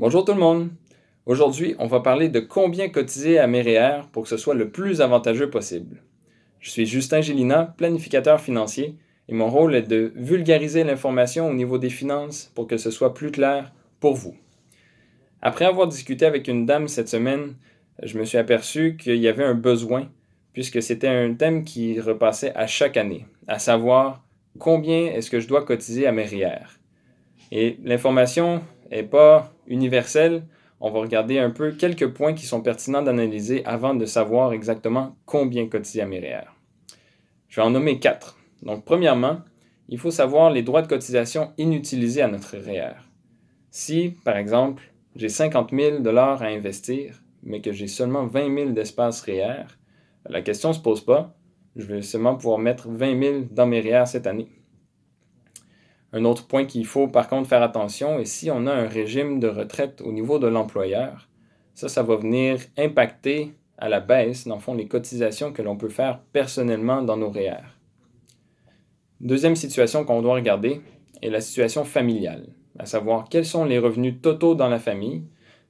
Bonjour tout le monde! Aujourd'hui, on va parler de combien cotiser à mes REER pour que ce soit le plus avantageux possible. Je suis Justin Gélina, planificateur financier, et mon rôle est de vulgariser l'information au niveau des finances pour que ce soit plus clair pour vous. Après avoir discuté avec une dame cette semaine, je me suis aperçu qu'il y avait un besoin, puisque c'était un thème qui repassait à chaque année, à savoir combien est-ce que je dois cotiser à mes REER. Et l'information n'est pas universelle. On va regarder un peu quelques points qui sont pertinents d'analyser avant de savoir exactement combien cotiser à mes REER. Je vais en nommer 4. Donc, premièrement, il faut savoir les droits de cotisation inutilisés à notre REER. Si, par exemple, j'ai 50 000 $ à investir, mais que j'ai seulement 20 000 d'espace REER, la question ne se pose pas. Je vais seulement pouvoir mettre 20 000 dans mes REER cette année. Un autre point qu'il faut par contre faire attention, et si on a un régime de retraite au niveau de l'employeur, ça va venir impacter à la baisse, dans le fond, les cotisations que l'on peut faire personnellement dans nos REER. Deuxième situation qu'on doit regarder est la situation familiale, à savoir quels sont les revenus totaux dans la famille,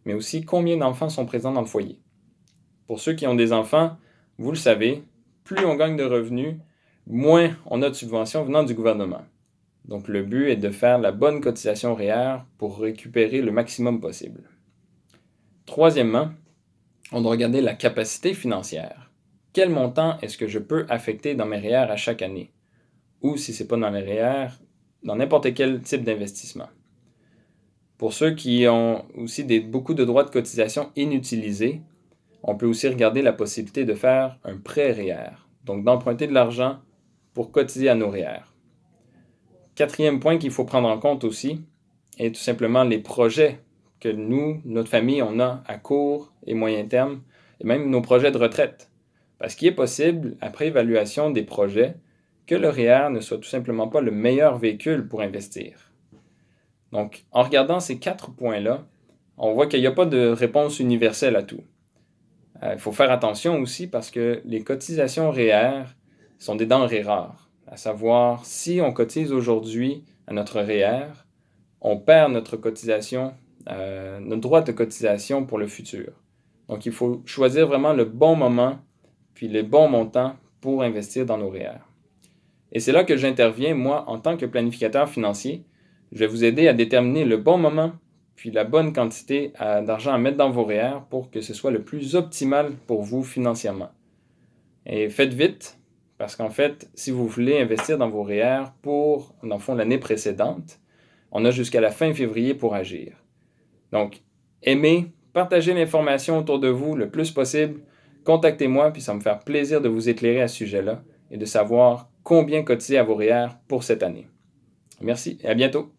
mais aussi combien d'enfants sont présents dans le foyer. Pour ceux qui ont des enfants, vous le savez, plus on gagne de revenus, moins on a de subventions venant du gouvernement. Donc, le but est de faire la bonne cotisation REER pour récupérer le maximum possible. Troisièmement, on doit regarder la capacité financière. Quel montant est-ce que je peux affecter dans mes REER à chaque année? Ou si ce n'est pas dans les REER, dans n'importe quel type d'investissement. Pour ceux qui ont aussi beaucoup de droits de cotisation inutilisés, on peut aussi regarder la possibilité de faire un prêt REER, donc d'emprunter de l'argent pour cotiser à nos REER. Quatrième point qu'il faut prendre en compte aussi est tout simplement les projets que nous, notre famille, on a à court et moyen terme, et même nos projets de retraite. Parce qu'il est possible, après évaluation des projets, que le REER ne soit tout simplement pas le meilleur véhicule pour investir. Donc, en regardant ces 4 points-là, on voit qu'il n'y a pas de réponse universelle à tout. Il faut faire attention aussi parce que les cotisations REER sont des denrées rares. À savoir, si on cotise aujourd'hui à notre REER, on perd notre cotisation, notre droit de cotisation pour le futur. Donc, il faut choisir vraiment le bon moment puis les bons montants pour investir dans nos REER. Et c'est là que j'interviens, moi, en tant que planificateur financier. Je vais vous aider à déterminer le bon moment puis la bonne quantité d'argent à mettre dans vos REER pour que ce soit le plus optimal pour vous financièrement. Et faites vite, parce qu'en fait, si vous voulez investir dans vos REER pour, dans le fond, l'année précédente, on a jusqu'à la fin février pour agir. Donc, aimez, partagez l'information autour de vous le plus possible. Contactez-moi, puis ça va me faire plaisir de vous éclairer à ce sujet-là et de savoir combien cotiser à vos REER pour cette année. Merci et à bientôt.